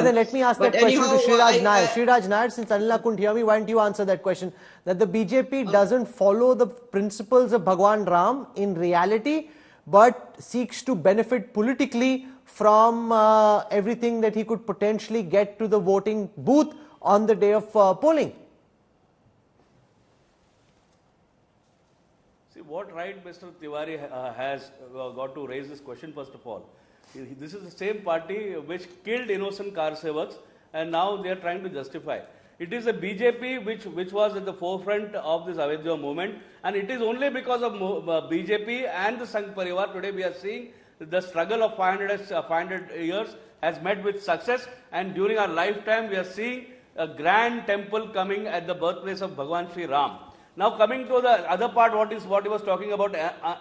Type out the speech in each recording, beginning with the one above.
Then let me ask that question to Sriraj Nair. Sriraj Nair, since Anila couldn't hear me, why don't you answer that question? That the BJP doesn't follow the principles of Bhagwan Ram in reality, but seeks to benefit politically from everything that he could potentially get to the voting booth on the day of polling. See, what right Mr. Tiwari has got to raise this question, first of all? This is the same party which killed innocent car sevaks, and now they are trying to justify. It is a BJP which was at the forefront of this Ayodhya movement, and it is only because of BJP and the Sangh Parivar today we are seeing the struggle of 500 years has met with success, and during our lifetime we are seeing a grand temple coming at the birthplace of Bhagwan Sri Ram. Now coming to the other part, what he was talking about,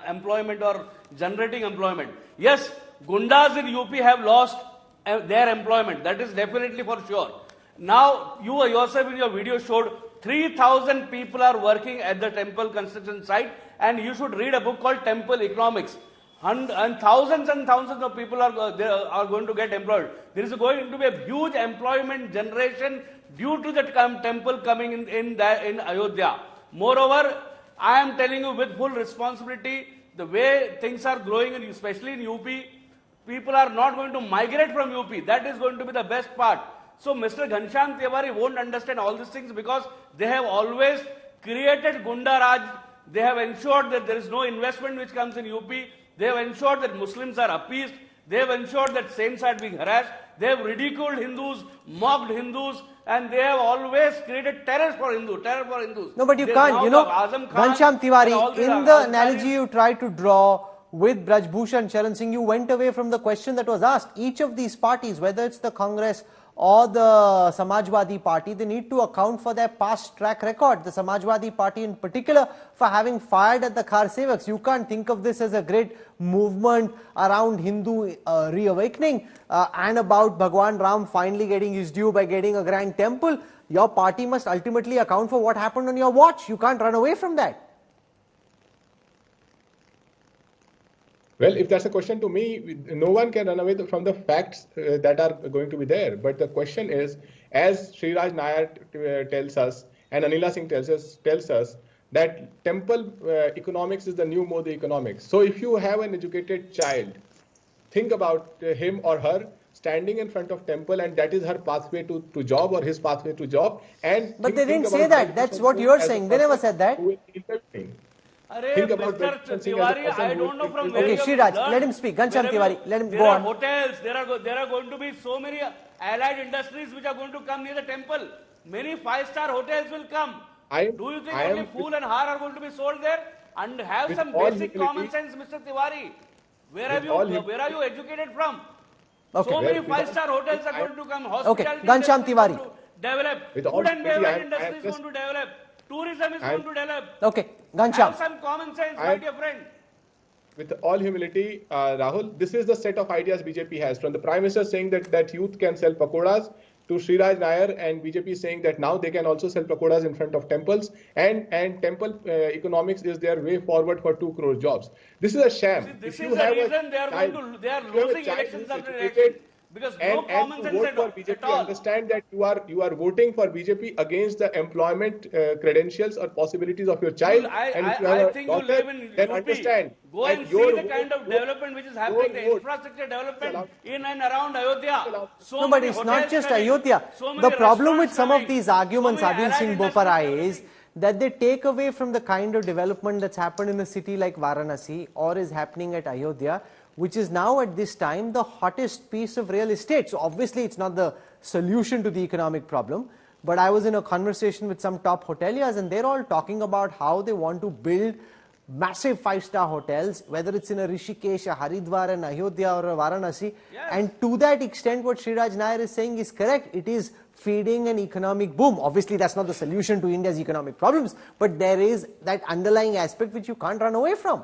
employment or generating employment. Yes, Gundas in UP have lost their employment. That is definitely for sure. Now, you yourself in your video showed 3,000 people are working at the temple construction site, and you should read a book called Temple Economics. And thousands of people are going to get employed. There is going to be a huge employment generation due to the temple coming in Ayodhya. Moreover, I am telling you with full responsibility, the way things are growing, especially in UP, people are not going to migrate from UP. That is going to be the best part. So Mr. Ghanshyam Tiwari won't understand all these things because they have always created Gunda Raj. They have ensured that there is no investment which comes in UP. They have ensured that Muslims are appeased. They have ensured that saints are being harassed. They have ridiculed Hindus, mocked Hindus, and they have always created terror for Hindus. No, but you can't, you know, Ghanshyam Tiwari, in the analogy you tried to draw with Braj Bhushan Charan Singh, you went away from the question that was asked. Each of these parties, whether it's the Congress or the Samajwadi party, they need to account for their past track record. The Samajwadi party in particular for having fired at the car sevaks. You can't think of this as a great movement around Hindu reawakening and about Bhagwan Ram finally getting his due by getting a grand temple. Your party must ultimately account for what happened on your watch. You can't run away from that. Well, if that's a question to me, no one can run away from the facts that are going to be there. But the question is, as Sriraj Nair tells us, and Anila Singh tells us that temple economics is the new Modi economics. So if you have an educated child, think about him or her standing in front of temple, and that is her pathway to job or his pathway to job. But they didn't say that. That's what you're saying. They never said that. Think about Mr. Tiwari, I don't know from where okay, Sriraj, let him speak. Ghanshyam Tiwari, let him go on. There are hotels, there are going to be so many allied industries which are going to come near the temple. Many five-star hotels will come. Do you think only fool and har are going to be sold there? And have some basic common sense, Mr. Tiwari. Where are you educated from? Okay. So many five-star hotels are going to come. Okay, Ghanshyam Tiwari. Develop. Food and beverage industry is going to develop. Tourism is going to develop. Okay, Ghanshyam. Have some common sense, my dear friend. With all humility, Rahul, this is the set of ideas BJP has. From the Prime Minister saying that youth can sell pakoras, to Sriraj Nair and BJP saying that now they can also sell pakoras in front of temples, and temple economics is their way forward for 2 crore jobs. This is a sham. See, this is the reason they are losing elections after elections. Because no common sense vote for BJP, understand that you are voting for BJP against the employment credentials or possibilities of your child. I think you live in UP. Understand. Go and see the kind of development which is happening, the infrastructure development in and around Ayodhya. No, but it's not just Ayodhya. The problem with some of these arguments, Adil Singh Boparai, is that they take away from the kind of development that's happened in a city like Varanasi or is happening at Ayodhya, which is now at this time the hottest piece of real estate. So obviously it's not the solution to the economic problem, but I was in a conversation with some top hoteliers and they're all talking about how they want to build massive 5-star hotels, whether it's in a Rishikesh, a Haridwar, an Ayodhya or a Varanasi. Yes. And to that extent what Sriraj Nair is saying is correct. It is feeding an economic boom. Obviously that's not the solution to India's economic problems, but there is that underlying aspect which you can't run away from.